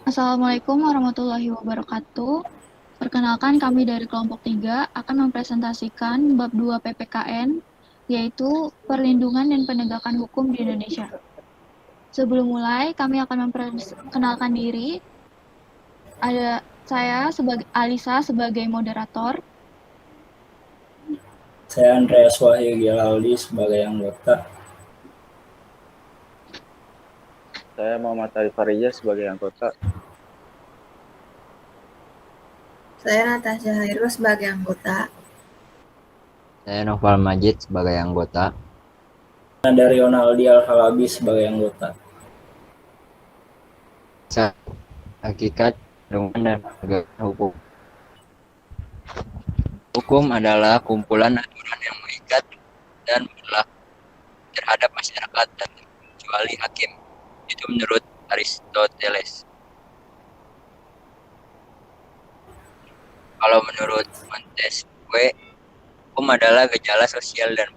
Assalamualaikum warahmatullahi wabarakatuh. Perkenalkan kami dari kelompok 3 akan mempresentasikan bab 2 PPKN, yaitu perlindungan dan penegakan hukum di Indonesia. Sebelum mulai, kami akan memperkenalkan diri. Ada saya sebagai Alisa sebagai moderator. Saya Andreas Wahyu Gilaldi sebagai anggota. Saya Muhammad Arif Farijah sebagai anggota. Saya Natasha Hairul sebagai anggota. Saya Noval Majid sebagai anggota. Dari Ronaldi Al-Halabi sebagai anggota. Hakikat perlindungan dan penegakan hukum. Hukum adalah kumpulan aturan yang mengikat dan berlaku terhadap masyarakat dan kecuali hakim. Itu menurut Aristoteles. Kalau menurut Montesquieu, hukum adalah gejala sosial dan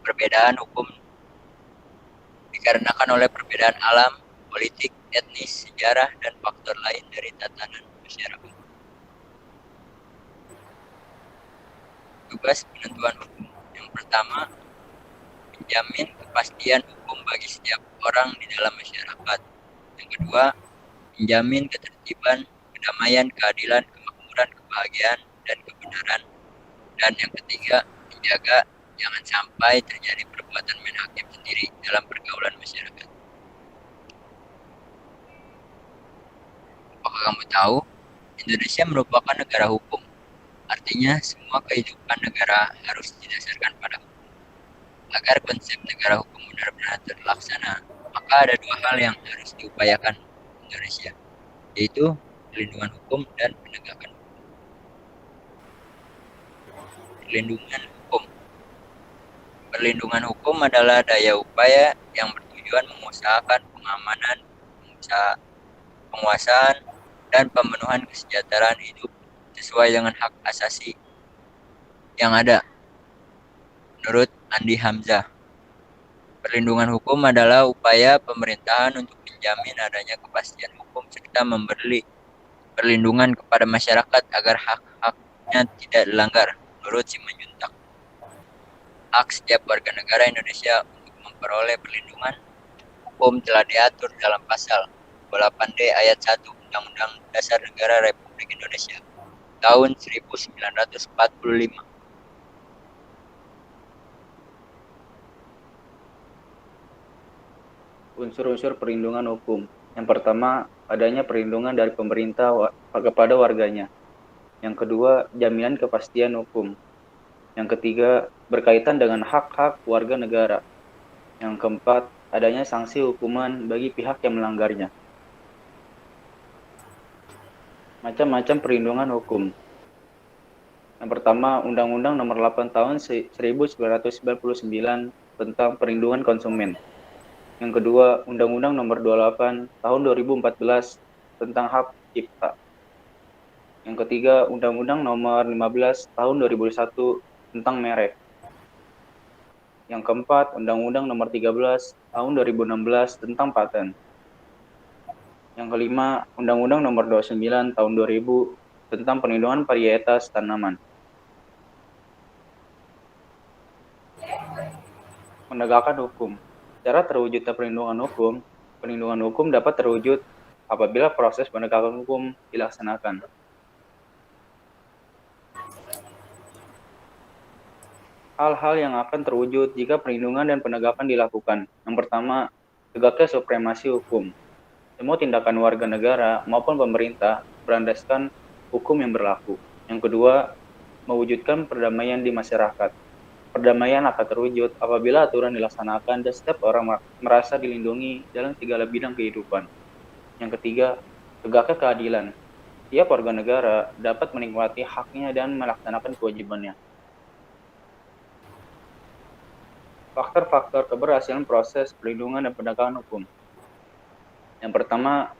perbedaan hukum dikarenakan oleh perbedaan alam, politik, etnis, sejarah, dan faktor lain dari tatanan masyarakat. Tugas penentuan hukum. Yang pertama, menjamin kepastian hukum bagi setiap orang di dalam masyarakat. Yang kedua, menjamin ketertiban, kedamaian, keadilan, kemakmuran, kebahagiaan, dan kebenaran. Dan yang ketiga, menjaga jangan sampai terjadi perbuatan main hakim sendiri dalam pergaulan masyarakat. Apakah kamu tahu, Indonesia merupakan negara hukum. Artinya, semua kehidupan negara harus didasarkan pada hukum. Agar konsep negara hukum benar-benar terlaksana, maka ada dua hal yang harus diupayakan Indonesia, yaitu perlindungan hukum dan penegakan hukum. Perlindungan hukum. Perlindungan hukum adalah daya upaya yang bertujuan mengusahakan pengamanan, penguasaan, dan pemenuhan kesejahteraan hidup sesuai dengan hak asasi yang ada. Menurut Andi Hamzah, perlindungan hukum adalah upaya pemerintahan untuk menjamin adanya kepastian hukum serta memberi perlindungan kepada masyarakat agar hak-haknya tidak dilanggar. Menurut Simanjuntak, hak setiap warga negara Indonesia untuk memperoleh perlindungan hukum telah diatur dalam pasal 28D ayat 1 Undang-Undang Dasar Negara Republik Indonesia tahun 1945. Unsur-unsur perlindungan hukum. Yang pertama, adanya perlindungan dari pemerintah kepada warganya. Yang kedua, jaminan kepastian hukum. Yang ketiga, berkaitan dengan hak-hak warga negara. Yang keempat, adanya sanksi hukuman bagi pihak yang melanggarnya. Macam-macam perlindungan hukum. Yang pertama, Undang-Undang Nomor 8 Tahun 1999 tentang Perlindungan Konsumen. Yang kedua, Undang-Undang Nomor 28 Tahun 2014 tentang Hak Cipta. Yang ketiga, Undang-Undang Nomor 15 Tahun 2001 tentang merek. Yang keempat, Undang-Undang Nomor 13 Tahun 2016 tentang paten. Yang kelima, Undang-Undang Nomor 29 Tahun 2000 tentang perlindungan varietas tanaman. Penegakan hukum. Cara terwujudnya perlindungan hukum dapat terwujud apabila proses penegakan hukum dilaksanakan. Hal-hal yang akan terwujud jika perlindungan dan penegakan dilakukan. Yang pertama, tegaknya supremasi hukum. Semua tindakan warga negara maupun pemerintah berlandaskan hukum yang berlaku. Yang kedua, mewujudkan perdamaian di masyarakat. Perdamaian akan terwujud apabila aturan dilaksanakan dan setiap orang merasa dilindungi dalam segala bidang kehidupan. Yang ketiga, tegaknya keadilan. Tiap warga negara dapat menikmati haknya dan melaksanakan kewajibannya. Faktor-faktor keberhasilan proses perlindungan dan penegakan hukum. Yang pertama,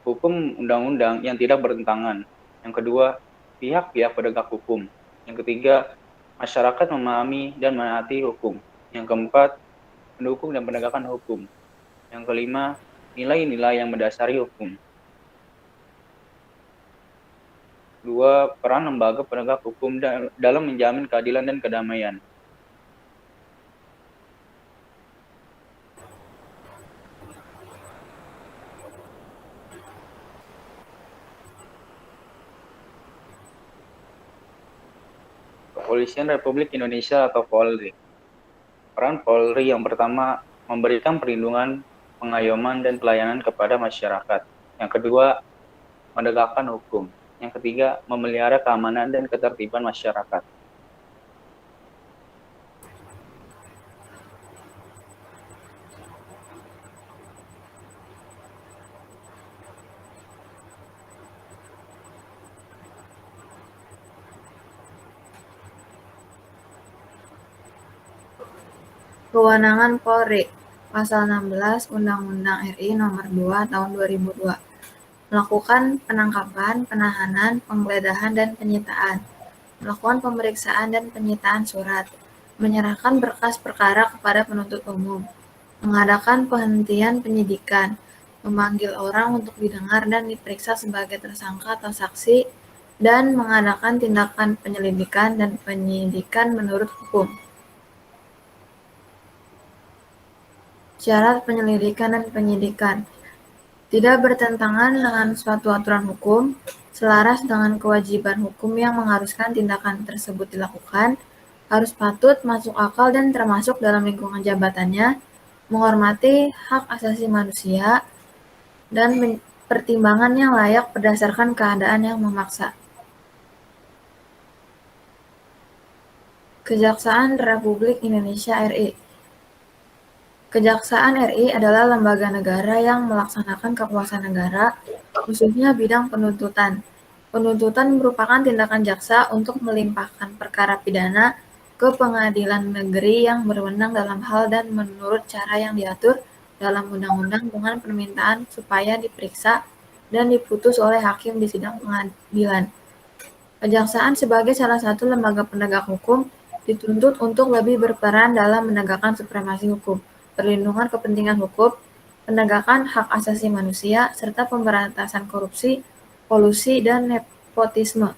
hukum undang-undang yang tidak bertentangan. Yang kedua, pihak-pihak penegak hukum. Yang ketiga, masyarakat memahami dan menaati hukum. Yang keempat, mendukung dan penegakan hukum. Yang kelima, nilai-nilai yang mendasari hukum. Dua, peran lembaga penegak hukum dalam menjamin keadilan dan kedamaian. Kepolisian Republik Indonesia atau Polri. Peran Polri yang pertama, memberikan perlindungan, pengayoman, dan pelayanan kepada masyarakat. Yang kedua, menegakkan hukum. Yang ketiga, memelihara keamanan dan ketertiban masyarakat. Kewenangan Polri. Pasal 16 Undang-Undang RI Nomor 2 Tahun 2002. Melakukan penangkapan, penahanan, penggeledahan, dan penyitaan. Melakukan pemeriksaan dan penyitaan surat. Menyerahkan berkas perkara kepada penuntut umum. Mengadakan penghentian penyidikan. Memanggil orang untuk didengar dan diperiksa sebagai tersangka atau saksi, dan mengadakan tindakan penyelidikan dan penyidikan menurut hukum. Syarat penyelidikan dan penyidikan tidak bertentangan dengan suatu aturan hukum, selaras dengan kewajiban hukum yang mengharuskan tindakan tersebut dilakukan, harus patut, masuk akal, dan termasuk dalam lingkungan jabatannya, menghormati hak asasi manusia, dan pertimbangan yang layak berdasarkan keadaan yang memaksa. Kejaksaan Republik Indonesia RI. Kejaksaan RI adalah lembaga negara yang melaksanakan kekuasaan negara, khususnya bidang penuntutan. Penuntutan merupakan tindakan jaksa untuk melimpahkan perkara pidana ke pengadilan negeri yang berwenang dalam hal dan menurut cara yang diatur dalam undang-undang dengan permintaan supaya diperiksa dan diputus oleh hakim di sidang pengadilan. Kejaksaan sebagai salah satu lembaga penegak hukum dituntut untuk lebih berperan dalam menegakkan supremasi hukum, perlindungan kepentingan hukum, penegakan hak asasi manusia, serta pemberantasan korupsi, kolusi, dan nepotisme.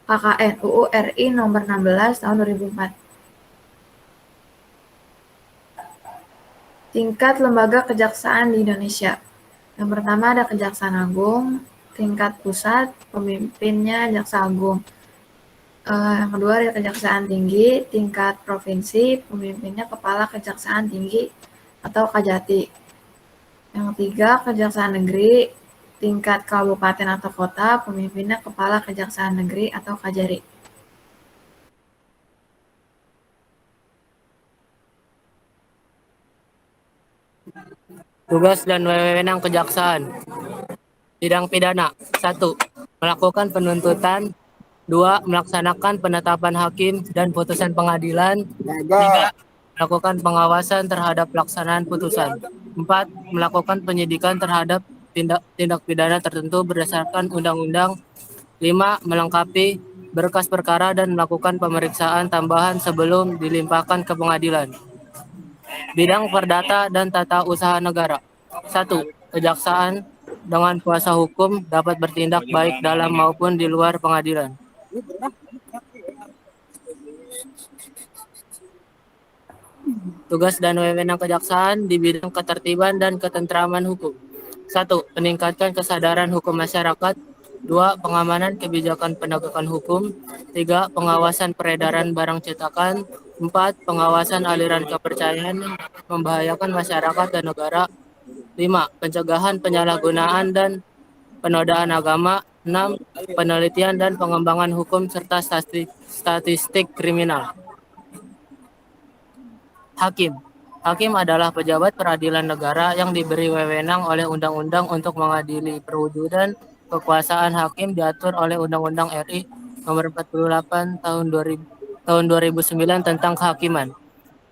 KKN UU RI Nomor 16 Tahun 2004. Tingkat lembaga kejaksaan di Indonesia. Yang pertama ada Kejaksaan Agung, tingkat pusat, pemimpinnya Jaksa Agung. Yang kedua ada Kejaksaan Tinggi, tingkat provinsi, pemimpinnya Kepala Kejaksaan Tinggi atau Kajati. Yang ketiga Kejaksaan Negeri, tingkat kabupaten atau kota, pemimpinnya Kepala Kejaksaan Negeri atau Kajari. Tugas dan wewenang kejaksaan. Bidang pidana. 1. Melakukan penuntutan. 2. Melaksanakan penetapan hakim dan putusan pengadilan. 3. Melakukan pengawasan terhadap pelaksanaan putusan. 4. Melakukan penyidikan terhadap tindak pidana tertentu berdasarkan undang-undang. 5. Melengkapi berkas perkara dan melakukan pemeriksaan tambahan sebelum dilimpahkan ke pengadilan. Bidang perdata dan tata usaha negara. 1. Kejaksaan dengan kuasa hukum dapat bertindak baik dalam maupun di luar pengadilan. Tugas dan wewenang kejaksaan di bidang ketertiban dan ketentraman hukum. 1. Meningkatkan kesadaran hukum masyarakat. 2. Pengamanan kebijakan penegakan hukum. 3. Pengawasan peredaran barang cetakan. 4. Pengawasan aliran kepercayaan yang membahayakan masyarakat dan negara. 5. Pencegahan penyalahgunaan dan penodaan agama. 6. Penelitian dan pengembangan hukum serta statistik kriminal. Hakim. Hakim adalah pejabat peradilan negara yang diberi wewenang oleh undang-undang untuk mengadili. Perwujudan kekuasaan hakim diatur oleh Undang-Undang RI Nomor 48 Tahun 2009 tentang kehakiman.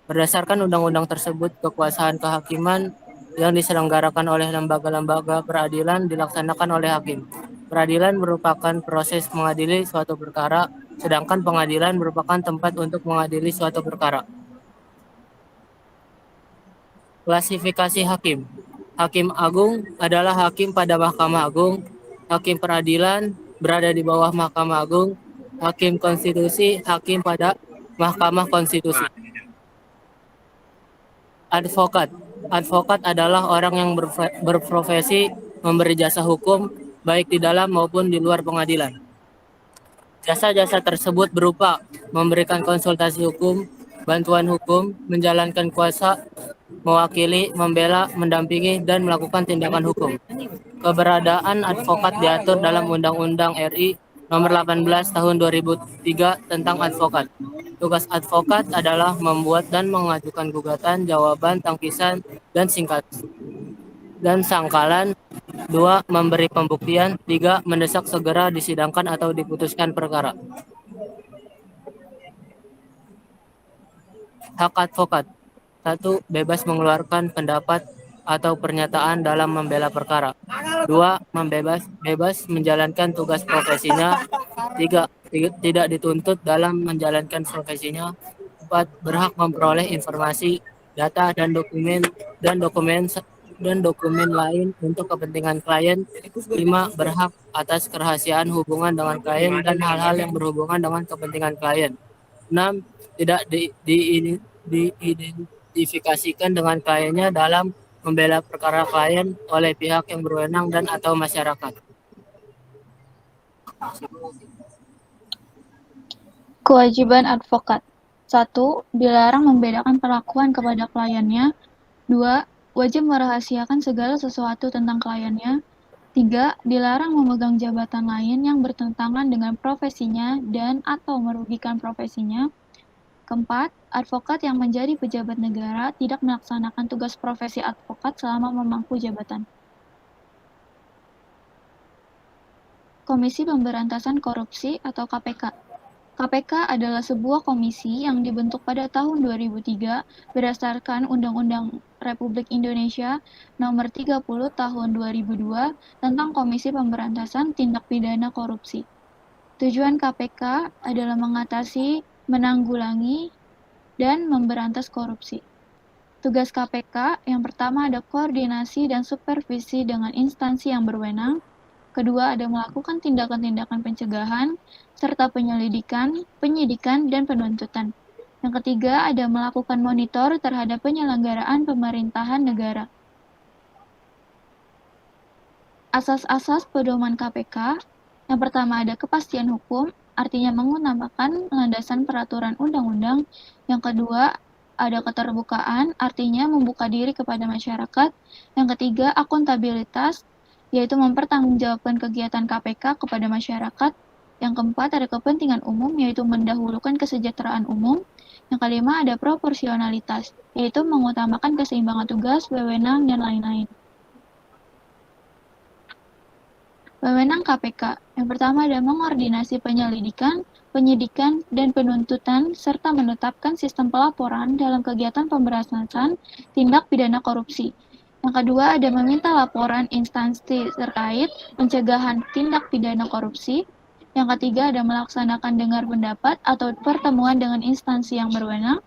Berdasarkan undang-undang tersebut, kekuasaan kehakiman yang diselenggarakan oleh lembaga-lembaga peradilan dilaksanakan oleh hakim. Peradilan merupakan proses mengadili suatu perkara, sedangkan pengadilan merupakan tempat untuk mengadili suatu perkara. Klasifikasi hakim. Hakim agung adalah hakim pada Mahkamah Agung, hakim peradilan, berada di bawah Mahkamah Agung, Hakim Konstitusi, Hakim pada Mahkamah Konstitusi. Advokat. Advokat adalah orang yang berprofesi memberi jasa hukum baik di dalam maupun di luar pengadilan. Jasa-jasa tersebut berupa memberikan konsultasi hukum, bantuan hukum, menjalankan kuasa, mewakili, membela, mendampingi, dan melakukan tindakan hukum. Keberadaan advokat diatur dalam Undang-Undang RI Nomor 18 Tahun 2003 tentang advokat. Tugas advokat adalah membuat dan mengajukan gugatan, jawaban, tangkisan, dan sangkalan. 2. Memberi pembuktian. 3. Mendesak segera disidangkan atau diputuskan perkara. Hak advokat. 1. Bebas mengeluarkan pendapat atau pernyataan dalam membela perkara. 2. Bebas menjalankan tugas profesinya. 3. Tidak dituntut dalam menjalankan profesinya. 4. Berhak memperoleh informasi, data, dan dokumen lain untuk kepentingan klien. 5. Berhak atas kerahasiaan hubungan dengan klien dan hal-hal yang berhubungan dengan kepentingan klien. 6. Tidak diidentifikasikan dengan kliennya dalam membela perkara klien oleh pihak yang berwenang dan atau masyarakat. Kewajiban advokat. 1. Dilarang membedakan perlakuan kepada kliennya. 2. Wajib merahasiakan segala sesuatu tentang kliennya. 3. Dilarang memegang jabatan lain yang bertentangan dengan profesinya dan atau merugikan profesinya. Keempat, advokat yang menjadi pejabat negara tidak melaksanakan tugas profesi advokat selama memangku jabatan. Komisi Pemberantasan Korupsi atau KPK. KPK adalah sebuah komisi yang dibentuk pada tahun 2003 berdasarkan Undang-Undang Republik Indonesia Nomor 30 Tahun 2002 tentang Komisi Pemberantasan Tindak Pidana Korupsi. Tujuan KPK adalah mengatasi, menanggulangi, dan memberantas korupsi. Tugas KPK yang pertama ada koordinasi dan supervisi dengan instansi yang berwenang. Kedua ada melakukan tindakan-tindakan pencegahan, serta penyelidikan, penyidikan, dan penuntutan. Yang ketiga ada melakukan monitor terhadap penyelenggaraan pemerintahan negara. Asas-asas pedoman KPK, yang pertama ada kepastian hukum, artinya mengutamakan landasan peraturan undang-undang. Yang kedua, ada keterbukaan, artinya membuka diri kepada masyarakat. Yang ketiga, akuntabilitas, yaitu mempertanggungjawabkan kegiatan KPK kepada masyarakat. Yang keempat, ada kepentingan umum, yaitu mendahulukan kesejahteraan umum. Yang kelima, ada proporsionalitas, yaitu mengutamakan keseimbangan tugas, wewenang, dan lain-lain. Wewenang KPK. Yang pertama ada mengordinasi penyelidikan, penyidikan, dan penuntutan, serta menetapkan sistem pelaporan dalam kegiatan pemberantasan tindak pidana korupsi. Yang kedua ada meminta laporan instansi terkait pencegahan tindak pidana korupsi. Yang ketiga ada melaksanakan dengar pendapat atau pertemuan dengan instansi yang berwenang.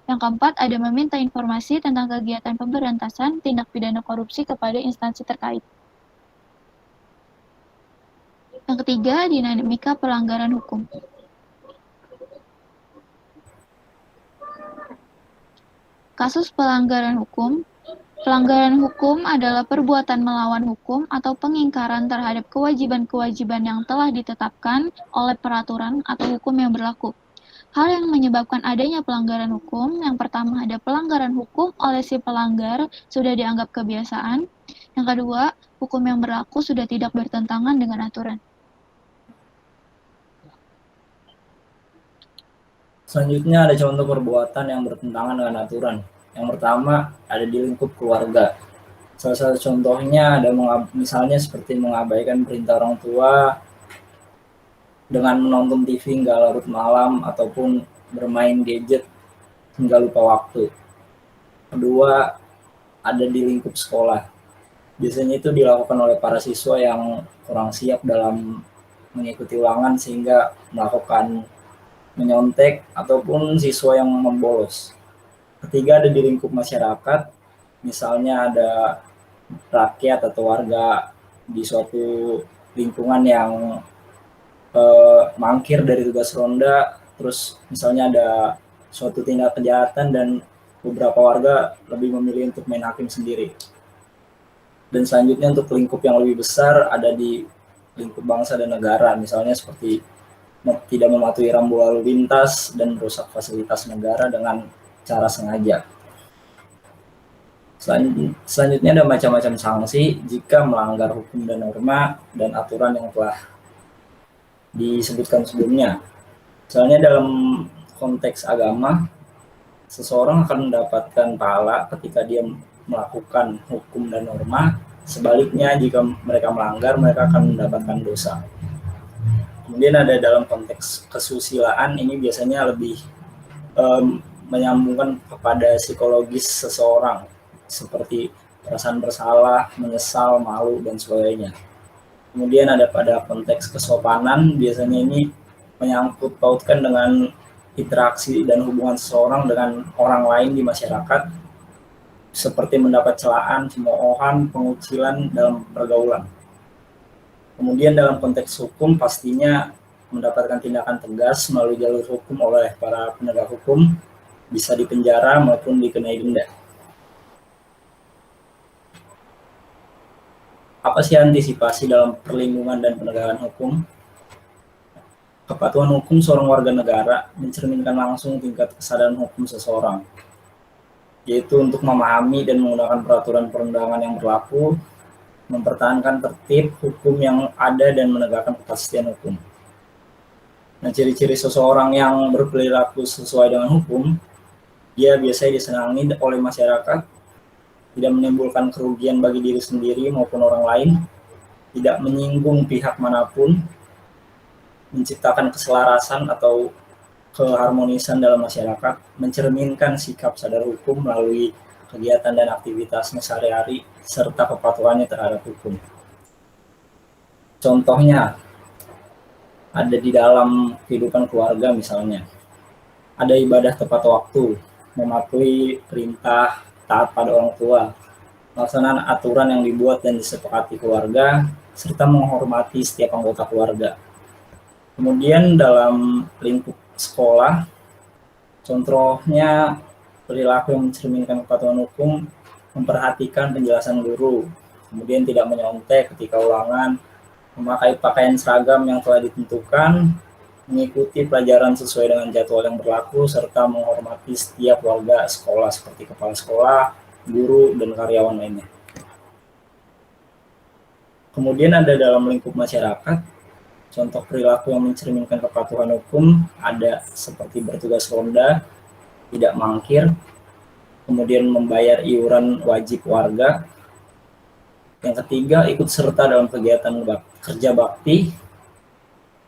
Yang keempat ada meminta informasi tentang kegiatan pemberantasan tindak pidana korupsi kepada instansi terkait. Yang ketiga, dinamika pelanggaran hukum. Kasus pelanggaran hukum. Pelanggaran hukum adalah perbuatan melawan hukum atau pengingkaran terhadap kewajiban-kewajiban yang telah ditetapkan oleh peraturan atau hukum yang berlaku. Hal yang menyebabkan adanya pelanggaran hukum, yang pertama ada pelanggaran hukum oleh si pelanggar sudah dianggap kebiasaan. Yang kedua, hukum yang berlaku sudah tidak bertentangan dengan aturan. Selanjutnya ada contoh perbuatan yang bertentangan dengan aturan. Yang pertama ada di lingkup keluarga. Salah satu contohnya ada misalnya seperti mengabaikan perintah orang tua dengan menonton TV hingga larut malam ataupun bermain gadget hingga lupa waktu. Kedua ada di lingkup sekolah. Biasanya itu dilakukan oleh para siswa yang kurang siap dalam mengikuti ulangan sehingga melakukan menyontek ataupun siswa yang membolos. Ketiga ada di lingkup masyarakat, misalnya ada rakyat atau warga di suatu lingkungan yang mangkir dari tugas ronda, terus misalnya ada suatu tindak kejahatan dan beberapa warga lebih memilih untuk main hakim sendiri. Dan selanjutnya untuk lingkup yang lebih besar ada di lingkup bangsa dan negara, misalnya seperti tidak mematuhi rambu lalu lintas dan merusak fasilitas negara dengan cara sengaja. Selanjutnya ada macam-macam sanksi jika melanggar hukum dan norma dan aturan yang telah disebutkan sebelumnya. Misalnya dalam konteks agama, seseorang akan mendapatkan pahala ketika dia melakukan hukum dan norma. Sebaliknya, jika mereka melanggar, mereka akan mendapatkan dosa. Kemudian ada dalam konteks kesusilaan, ini biasanya lebih menyambungkan kepada psikologis seseorang, seperti perasaan bersalah, menyesal, malu, dan sebagainya. Kemudian ada pada konteks kesopanan, biasanya ini menyangkut pautkan dengan interaksi dan hubungan seseorang dengan orang lain di masyarakat, seperti mendapat celaan, cemoohan, pengucilan dalam pergaulan. Kemudian dalam konteks hukum pastinya mendapatkan tindakan tegas melalui jalur hukum oleh para penegak hukum, bisa dipenjara maupun dikenai denda. Apa sih antisipasi dalam perlindungan dan penegakan hukum? Kepatuhan hukum seorang warga negara mencerminkan langsung tingkat kesadaran hukum seseorang, yaitu untuk memahami dan menggunakan peraturan perundangan yang berlaku, mempertahankan tertib hukum yang ada, dan menegakkan kepastian hukum. Nah, ciri-ciri seseorang yang berperilaku sesuai dengan hukum, dia biasanya disenangi oleh masyarakat, tidak menimbulkan kerugian bagi diri sendiri maupun orang lain, tidak menyinggung pihak manapun, menciptakan keselarasan atau keharmonisan dalam masyarakat, mencerminkan sikap sadar hukum melalui kegiatan dan aktivitasnya sehari-hari, serta kepatuhannya terhadap hukum. Contohnya, ada di dalam kehidupan keluarga misalnya, ada ibadah tepat waktu, mematuhi perintah, taat pada orang tua, pelaksanaan aturan yang dibuat dan disepakati keluarga, serta menghormati setiap anggota keluarga. Kemudian dalam lingkup sekolah, contohnya perilaku yang mencerminkan kepatuhan hukum, memperhatikan penjelasan guru, kemudian tidak menyontek ketika ulangan, memakai pakaian seragam yang telah ditentukan, mengikuti pelajaran sesuai dengan jadwal yang berlaku, serta menghormati setiap warga sekolah seperti kepala sekolah, guru, dan karyawan lainnya. Kemudian ada dalam lingkup masyarakat, contoh perilaku yang mencerminkan kepatuhan hukum ada seperti bertugas ronda, tidak mangkir, kemudian membayar iuran wajib warga. Yang ketiga, ikut serta dalam kegiatan kerja bakti,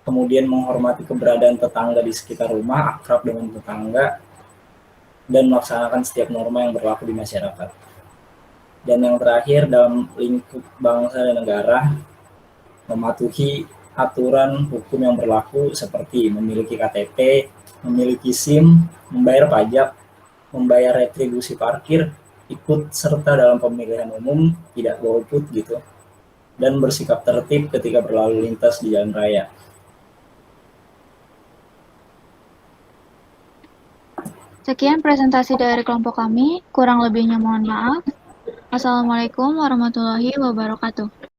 kemudian menghormati keberadaan tetangga di sekitar rumah, akrab dengan tetangga, dan melaksanakan setiap norma yang berlaku di masyarakat. Dan yang terakhir, dalam lingkup bangsa dan negara, mematuhi aturan hukum yang berlaku seperti memiliki KTP, memiliki SIM, membayar pajak, membayar retribusi parkir, ikut serta dalam pemilihan umum, tidak golput gitu, dan bersikap tertib ketika berlalu lintas di jalan raya. Sekian presentasi dari kelompok kami, kurang lebihnya mohon maaf. Assalamualaikum warahmatullahi wabarakatuh.